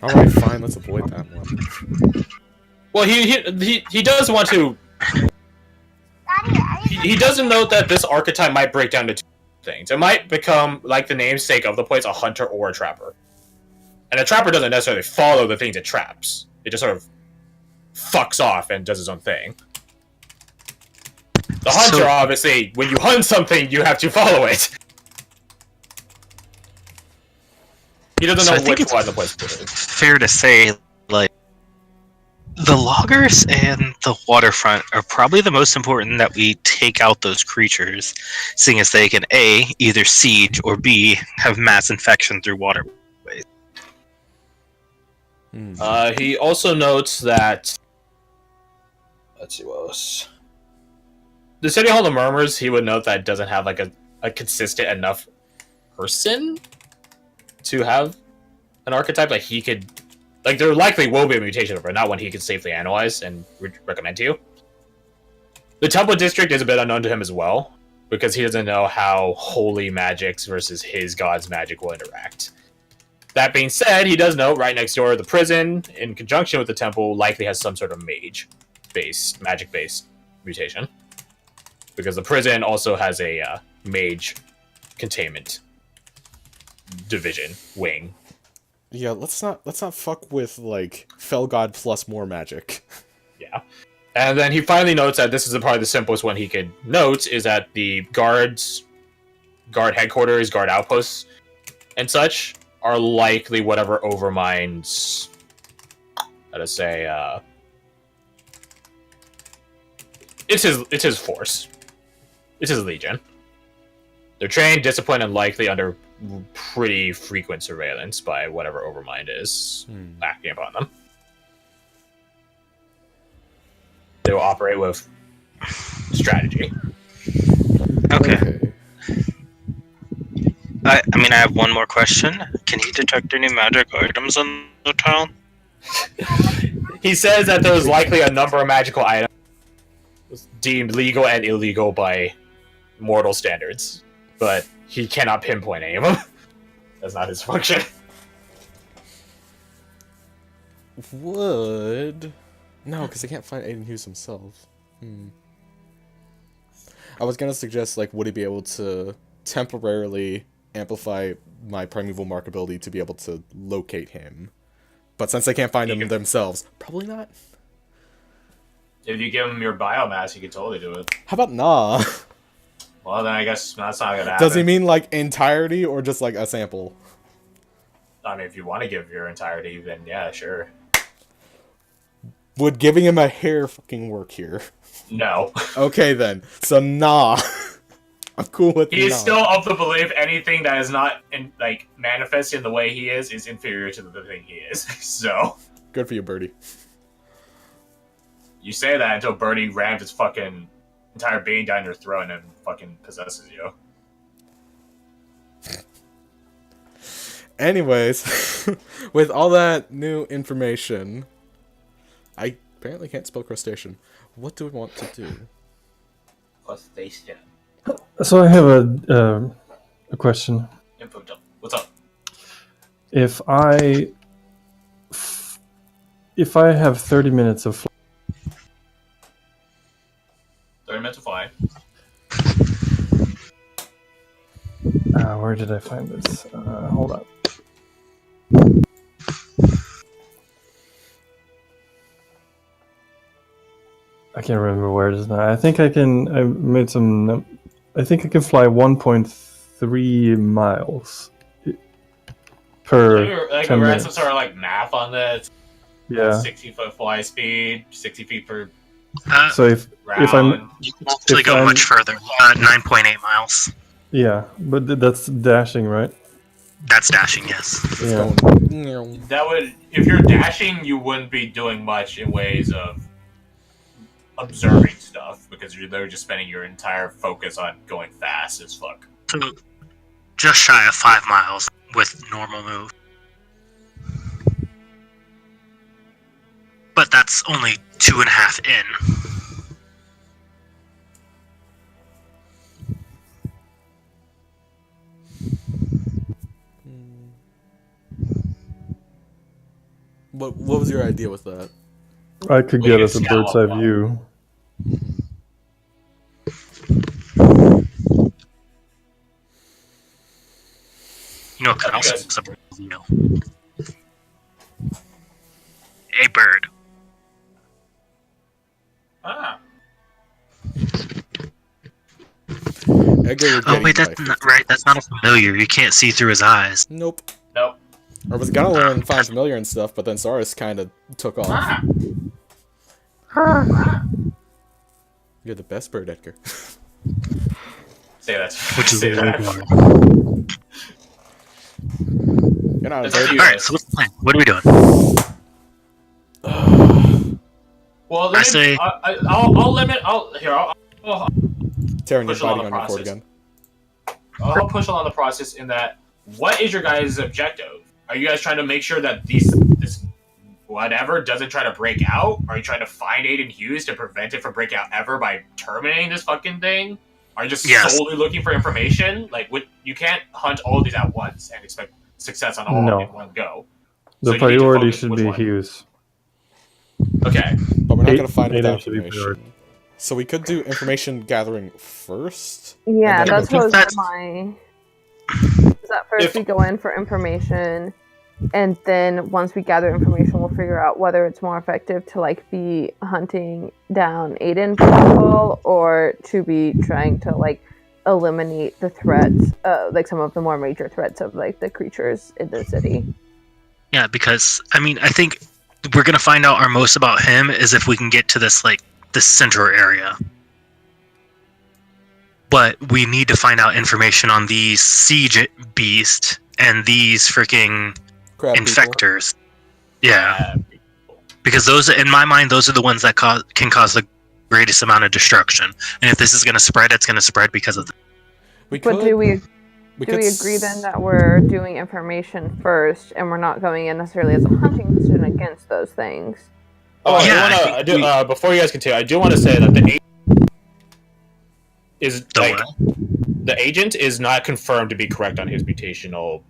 Alright, fine, let's avoid that one. Well, he does want to... He doesn't know that this archetype might break down to two things. It might become, like the namesake of the place, a hunter or a trapper. And a trapper doesn't necessarily follow the things it traps. It just sort of fucks off and does its own thing. The hunter, obviously, when you hunt something, you have to follow it. He doesn't know which one the place is. Fair to say, like, the loggers and the waterfront are probably the most important that we take out those creatures, seeing as they can A, either siege, or B, have mass infection through waterways. He also notes that... Let's see what else. The City Hall of Murmurs, he would note that it doesn't have like a consistent enough person to have an archetype. Like he could... Like there likely will be a mutation, but not one he could safely analyze and recommend to you. The Temple District is a bit unknown to him as well, because he doesn't know how holy magics versus his god's magic will interact. That being said, he does know right next door the prison, in conjunction with the temple, likely has some sort of mage-based, magic-based mutation. Because the prison also has a mage containment division, wing. Yeah, let's not fuck with, like, Fell God plus more magic. Yeah. And then he finally notes that this is probably the simplest one he could note, is that the guard headquarters, guard outposts, and such are likely whatever Overmind's, how to say, it's his force. It's his legion. They're trained, disciplined, and likely under pretty frequent surveillance by whatever Overmind is acting upon them. They will operate with strategy. Okay. I mean, I have one more question. Can he detect any magic items in the town? He says that there's likely a number of magical items deemed legal and illegal by mortal standards, but he cannot pinpoint any of them. That's not his function. Would... No, because I can't find Aiden Hughes himself. I was gonna suggest, like, would he be able to temporarily amplify my primeval mark ability to be able to locate him? But since they can't find him themselves, probably not. If you give him your biomass, you could totally do it. How about nah? Well, then I guess that's not gonna happen. Does he mean, like, entirety or just, like, a sample? I mean, if you want to give your entirety, then yeah, sure. Would giving him a hair fucking work here? No. Okay, then. So, nah. I'm cool with He is nah. still of the belief anything that is not, manifest in the way he is inferior to the thing he is. So... Good for you, Birdie. You say that until Birdie rams its fucking entire being down your throat and fucking possesses you. Anyways, with all that new information, I apparently can't spell crustacean. What do we want to do? Crustacean. So I have a question. What's up? If I have 30 minutes of 30 minutes to fly. where did I find this? Hold on. I can't remember where it is now. I think I can. I made some. I think I can fly 1.3 miles per. Like 10 we ran minutes. some sort of like math on this. Yeah. 60-foot fly speed, 60 feet per So if I'm You can actually go much further. 9.8 miles. yeah, but that's dashing, right? That's dashing, yes. Yeah. That would, if you're dashing, you wouldn't be doing much in ways of observing stuff because you're literally just spending your entire focus on going fast as fuck. So, just shy of 5 miles. with normal move. But that's only 2.5 in. What was your idea with that? I could get us a bird's eye view. You know what could also looks up a bird. Ah. Edgar Oh wait, that's not right. That's not a familiar. You can't see through his eyes. Nope. Nope. I was gonna learn Find Familiar and stuff, but then Saurus kind of took off. You're the best bird, Edgar. Say that. Which is say that. You're not a That's bird. you. Alright, so what's the plan? What are we doing? Well, I say- I'll limit. I'll Tearing your push along body the on your cord process. again. I'll push along the process in that. What is your guys' objective? Are you guys trying to make sure that this whatever doesn't try to break out? Are you trying to find Aiden Hughes to prevent it from breaking out ever by terminating this fucking thing? Are you just solely looking for information? Like, you can't hunt all of these at once and expect success on all in one go. The So you need to priority focus should which be one. Hughes. Okay. But we're not gonna find Aiden without should be information. So we could do information gathering first. Yeah, And then that's go what That's- my. Is that first we go in for information, and then once we gather information, we'll figure out whether it's more effective to like be hunting down Aiden people or to be trying to like eliminate the threats, like some of the more major threats of like the creatures in the city. Yeah, because I mean, I think we're gonna find out our most about him is if we can get to this center area. But we need to find out information on these siege beast and these freaking Crab infectors. Yeah, because those, in my mind, those are the ones that can cause the greatest amount of destruction. And if this is gonna spread, it's gonna spread because of. But do we agree then that we're doing information first, and we're not going in necessarily as a hunting mission against those things? Oh, Yeah, before you guys continue, I do want to say that the agent is not confirmed to be correct on his mutational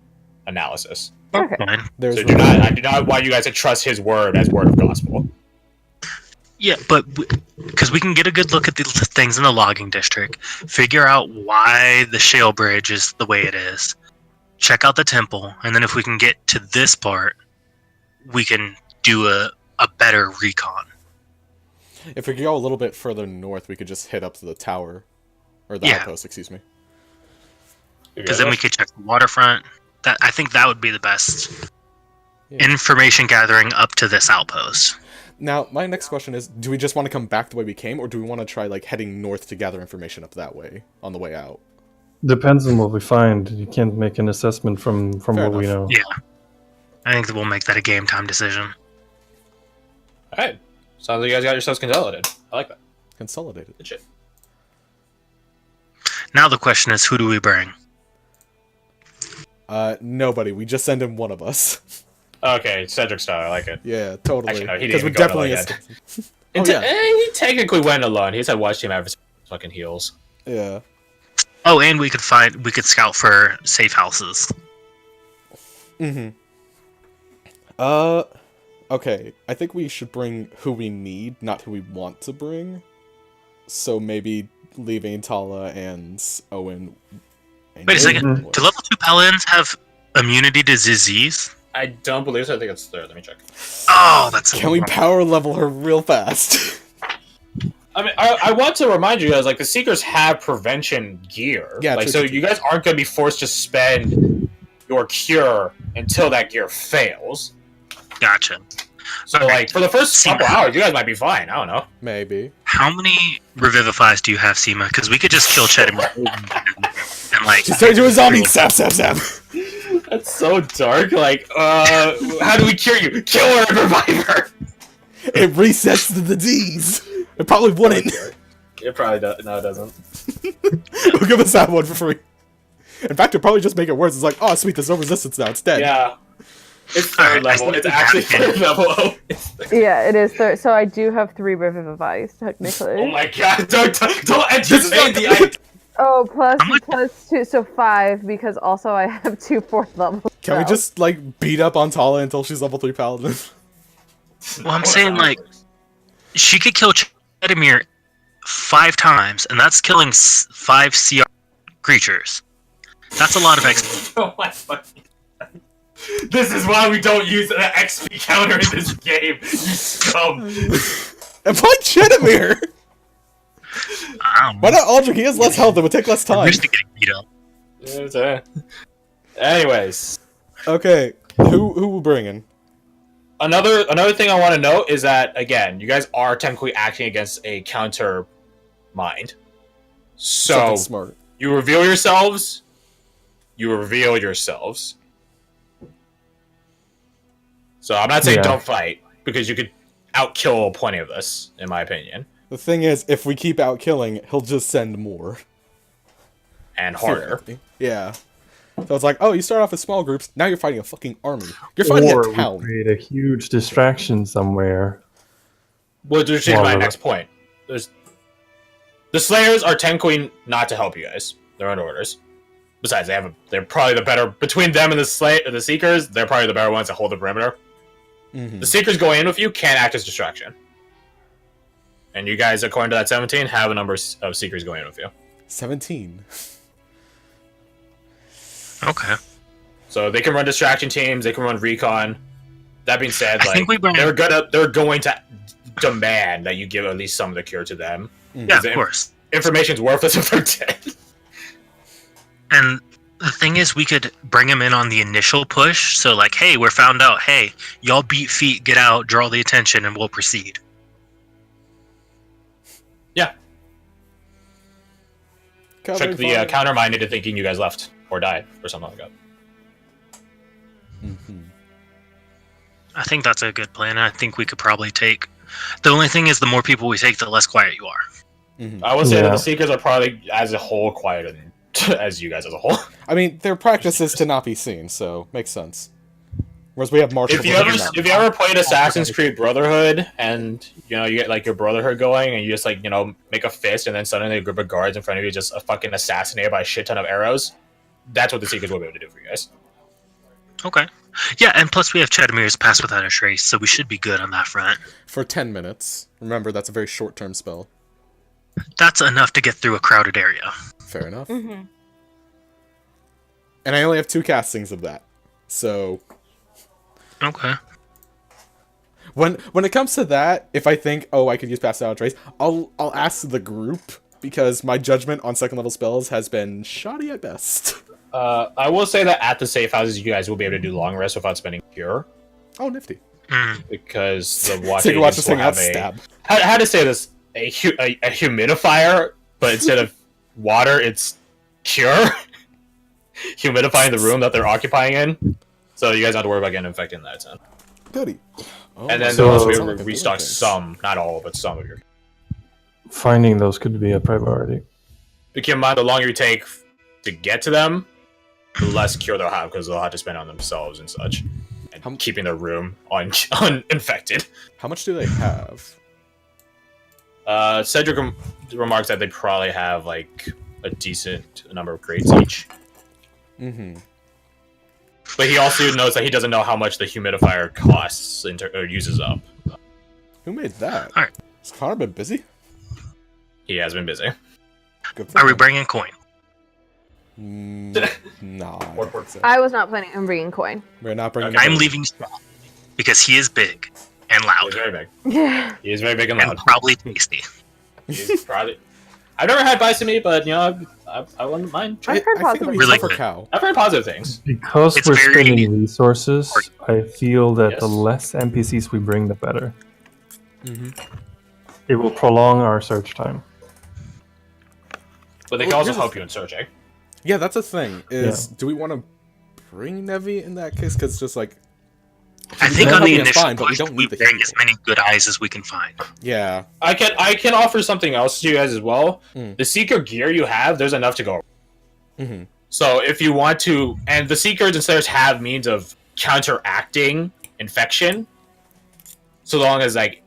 analysis. Okay. Fine. There's So I do not want you guys to trust his word as word of gospel. Yeah, but because we can get a good look at the things in the logging district, figure out why the shale bridge is the way it is, check out the temple, and then if we can get to this part, we can do a better recon. If we go a little bit further north, we could just hit up to the tower. Or the outpost, excuse me. Because then we could check the waterfront. I think that would be the best information gathering up to this outpost. Now, my next question is, do we just want to come back the way we came, or do we want to try, like, heading north to gather information up that way, on the way out? Depends on what we find. You can't make an assessment from what we know. Yeah. I think that we'll make that a game time decision. Alright. Sounds like you guys got yourselves consolidated. I like that. Consolidated. Good shit. Now the question is, who do we bring? Nobody. We just send in one of us. Okay, Cedric style, I like it. Yeah, totally. Actually, no, he Because didn't we even go definitely alone he technically went alone. He said watch team have his fucking heals. Yeah. Oh, and we could scout for safe houses. Mm-hmm. Okay. I think we should bring who we need, not who we want to bring. So maybe leaving Tala and Owen. And Wait a second. Do level 2 paladins have immunity to disease? I don't believe so. I think it's third. Let me check. Oh, that's Can we power level her real fast? I mean, I want to remind you guys, like, the Seekers have prevention gear. Yeah, like, true, so true, you guys aren't going to be forced to spend your cure until that gear fails. Gotcha. So, like, for the first couple hours, you guys might be fine. I don't know. Maybe. How many revivifies do you have, Seema? Because we could just kill Chet and like... Just turn into a zombie! Zap, zap, zap! That's so dark. Like, how do we cure you? Kill her and revive her! It resets the disease! It probably wouldn't. It probably does. No, it doesn't. We'll give us that one for free. In fact, it'd probably just make it worse. It's like, oh, sweet, there's no resistance now. It's dead. Yeah. It's third level. It's actually third level. Yeah, it is third. So I do have 3 Revivify, technically. Oh my god, don't anticipate the idea. Oh, plus 2, so 5, because also I have 2 4th levels. Can we just, like, beat up on Tala until she's level 3 paladin? Well, I'm saying, like, she could kill Chedemir 5 times, and that's killing 5 CR creatures. That's a lot of XP. Oh my fucking god. This is why we don't use an XP counter in this game, you scum. And play Chedemir! Why not Aldrich? He has less health, it would take less time. I'm used to getting beat up. Anyways. Okay, who we bringing? Another thing I want to note is that, again, you guys are technically acting against a counter mind. So, smart. you reveal yourselves. So I'm not saying don't fight, because you could outkill plenty of this, in my opinion. The thing is, if we keep out-killing, he'll just send more. And harder. Yeah. So it's like, oh, you start off with small groups, now you're fighting a fucking army. You're fighting a town. Or we create a huge distraction somewhere. Well, to change my next point. The Slayers are technically not to help you guys. They're under orders. Besides, they're probably the better, between them and the Seekers, they're probably the better ones to hold the perimeter. Mm-hmm. The Seekers going in with you can act as distraction. And you guys, according to that 17, have a number of Seekers going in with you. 17. Okay. So they can run distraction teams, they can run recon. That being said, I think they're going to demand that you give at least some of the cure to them. Yeah, of course. Information's worthless if they're dead. And the thing is, we could bring him in on the initial push. So, like, hey, we're found out. Hey, y'all beat feet, get out, draw the attention, and we'll proceed. Yeah. Trick the countermine into thinking you guys left or died or something like that. Mm-hmm. I think that's a good plan. I think we could probably take. The only thing is, the more people we take, the less quiet you are. Mm-hmm. I would say that the Seekers are probably, as a whole, quieter than as you guys as a whole. I mean, their practice is to not be seen, so makes sense. Whereas we have martial. If you ever played Assassin's Creed Brotherhood, and you get like your Brotherhood going, and you just like make a fist, and then suddenly a group of guards in front of you just fucking assassinated by a shit ton of arrows, that's what the Seekers will be able to do for you guys. Okay. Yeah, and plus we have Chedemir's Pass Without a Trace, so we should be good on that front. For 10 minutes. Remember, that's a very short-term spell. That's enough to get through a crowded area. Fair enough. Mm-hmm. And I only have 2 castings of that, so. Okay. When it comes to that, if I think, oh, I could use Pass Without a Trace, I'll ask the group, because my judgment on second level spells has been shoddy at best. I will say that at the safe houses, you guys will be able to do long rest without spending cure. Oh, nifty. Because the watch so you can watch agents this thing will have stab. How to say this? A humidifier, but instead of water, it's cure. Humidifying the room that they're occupying in. So you guys don't have to worry about getting infected in that time. Goody. Oh, and then they'll also be able to restock some, not all, but some of your. Finding those could be a priority. But keep in mind, the longer you take to get to them, the less cure they'll have, because they'll have to spend on themselves and such. And keeping their room uninfected. How much do they have? Cedric remarks that they probably have like a decent number of crates each. Mm-hmm. But he also knows that he doesn't know how much the humidifier costs or uses up. Who made that? All right. Has Connor been busy? He has been busy. Good Are we bringing coin? Nah. I was not planning on bringing coin. We're not bringing. I'm leaving Straw because he is big and loud. He's very big. Yeah. He is very big and loud. And probably tasty. He's probably. I've never had bison meat, but I wouldn't mind. I've heard positive. Really for good. cow. I've heard positive things. Because It's we're very- spending resources, I feel that the Yes. less NPCs we bring, the better. Mm-hmm. It will prolong our search time. But they can also help you in searching. Yeah, that's a thing. Do we want to bring Nevi in that case? Because just like. I think on the initial fine, but we push, don't we need the bring heal. as many good eyes as we can find. Yeah. I can offer something else to you guys as well. Mm. The Seeker gear you have, there's enough to go. Mm-hmm. So if you want to, and the Seekers and Slayers have means of counteracting infection, so long as like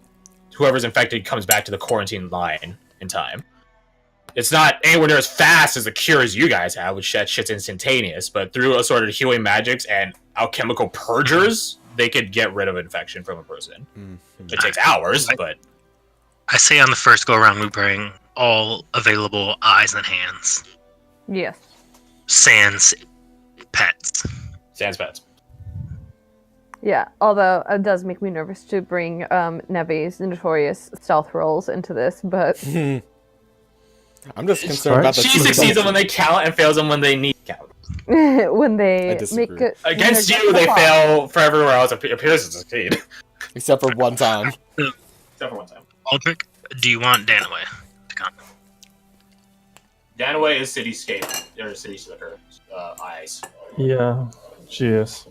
whoever's infected comes back to the quarantine line in time. It's not anywhere near as fast as the cures you guys have, which that shit's instantaneous, but through a sort of healing magics and alchemical purgers, they could get rid of infection from a person. Mm-hmm. It takes hours, but... I say on the first go-around we bring all available eyes and hands. Yes. Sans pets. Sans pets. Yeah, although it does make me nervous to bring Nevi's notorious stealth rolls into this, but... I'm just concerned about the... She succeeds them when they count and fails them when they need count. When they make it... Against you, they fail for everywhere else. It appears to succeed. Except for one time. Except for one time. Aldrich, do you want Danaway to come? Danaway is Cityscape. Or City Slicker. Eyes. Yeah, she is.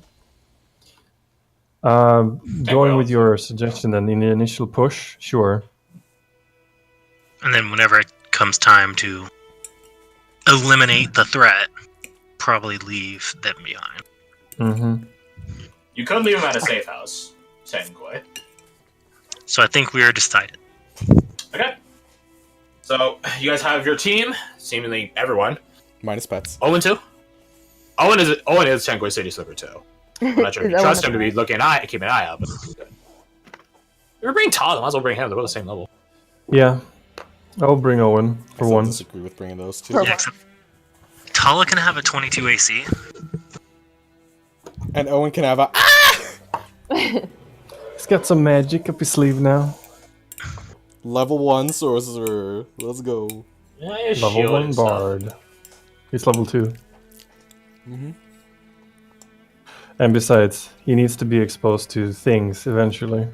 Going with your suggestion then, in the initial push, sure. And then whenever it comes time to eliminate the threat, probably leave them behind. Mm-hmm. You could leave them at a safe house, technically. So I think we are decided. Okay. So, you guys have your team, seemingly everyone. Minus pets. Owen too? Owen is technically City Slicker too. I'm not sure if you trust him to be keep an eye out, but he's good. You're bringing Todd, I might as well bring him, they're both the same level. Yeah. I'll bring Owen for I one. I disagree with bringing those two. Yeah, except Tala can have a 22 AC. And Owen can have a... He's got some magic up his sleeve now. Level 1 sorcerer. Let's go. Yeah, level 1 bard. He's level 2. Mm-hmm. And besides, he needs to be exposed to things eventually.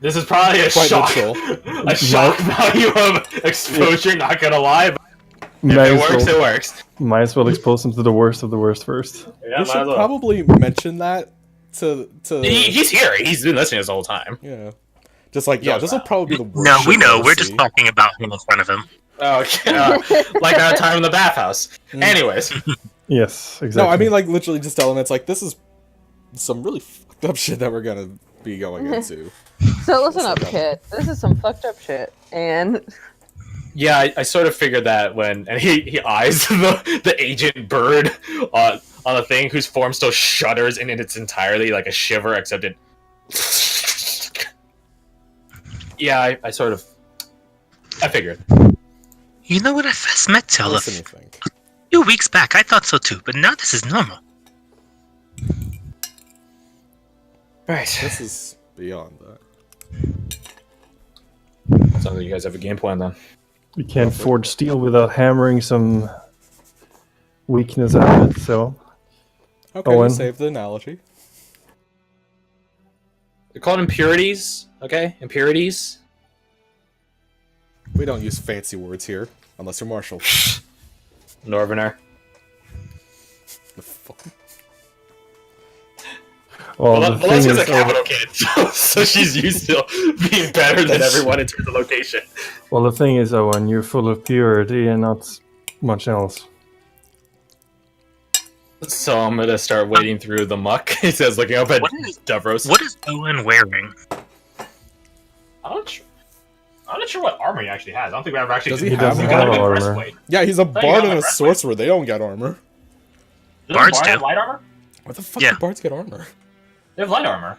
This is probably a shock value of exposure, not gonna lie. But if it works, it works. Might as well expose him to the worst of the worst first. Yeah, we should probably mention that to... He's here. He's been listening this whole time. Yeah. Just like, yeah, this will probably be the worst. No, we know. We're just talking about him in front of him. Okay. Like our time in the bathhouse. Anyways. Yes, exactly. No, I mean, like, literally just tell him it's like, this is some really fucked up shit that we're gonna be going into. So listen up, kid. This is some fucked up shit, and... Yeah, I sort of figured that when... And he eyes the agent bird on the thing, whose form still shudders in its entirety, like a shiver, except it... Yeah, I sort of... I figured. You know what I first met Tala? Listen, you think. 2 weeks back, I thought so too, but now this is normal. Right. This is beyond that. Sounds like you guys have a game plan then. We can't forge steel without hammering some weakness out of it, so... Okay, Owen. save the analogy. They're called impurities, okay? Impurities. We don't use fancy words here, unless you're Marshall. Northerner. The fuck? Well, Alessia's a capital kid, so she's used to being better than everyone in terms of location. Well, the thing is, Owen, you're full of purity and not much else. So I'm gonna start wading through the muck. He says, looking up at Davros. What is Owen wearing? I'm not sure what armor he actually has. I don't think we ever actually... Does he have armor? Yeah, he's a bard and a sorcerer. They don't get armor. Bards do. Have light armor? What the fuck do bards get armor? They have light armor.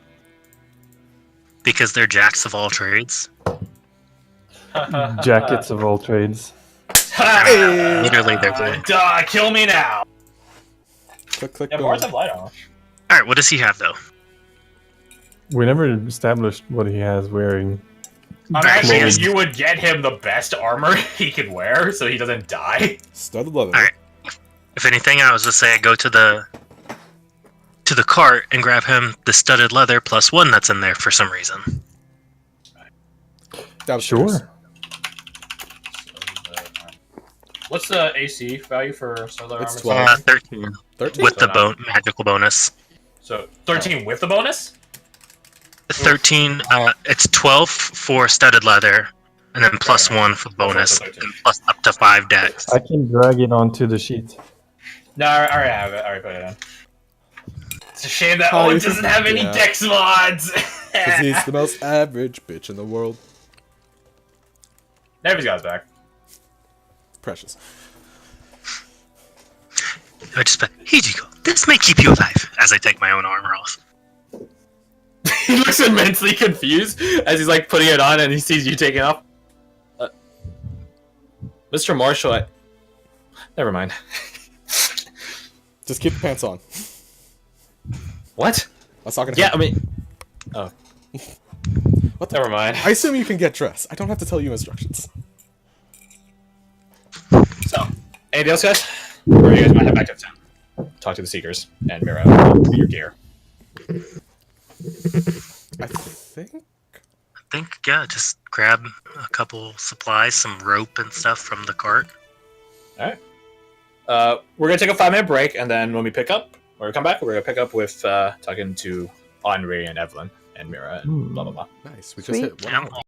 Because they're jacks of all trades. Jackets of all trades. Literally, they're good. Kill me now! Click, click, Yeah, bards have light armor. Alright, what does he have, though? We never established what he has wearing. Actually, you would get him the best armor he could wear, so he doesn't die. Studded leather. Alright. If anything, I was to say I go to the cart and grab him the studded leather +1 that's in there for some reason. Sure. What's the AC value for solar armor? It's 12. 13. 13? With the magical bonus. So 13 with the bonus? 13, it's 12 for studded leather, and then +1 for bonus, and plus up to 5 decks. I can drag it onto the sheet. No, I already have it. I already put it in. It's a shame that Owen doesn't have any Dex mods. Because he's the most average bitch in the world. Never's got his back. Precious. I just bet, Hijiko, this may keep you alive, as I take my own armor off. He looks immensely confused as he's like putting it on and he sees you taking off. Mr. Marshall, never mind. Just keep the pants on. What? I was talking to Yeah, him. I mean... Oh. What the... Never mind. I assume you can get dressed. I don't have to tell you instructions. So, anything else, guys? Or you guys might head back to town. Talk to the Seekers and Mira for your gear. I think... Yeah, just grab a couple supplies, some rope and stuff from the cart. Alright. We're gonna take a 5-minute break, and then when we pick up, we're gonna come back, we're gonna pick up with talking to Henri and Evelyn and Mira and blah blah blah. Nice. We just hit 1 hour.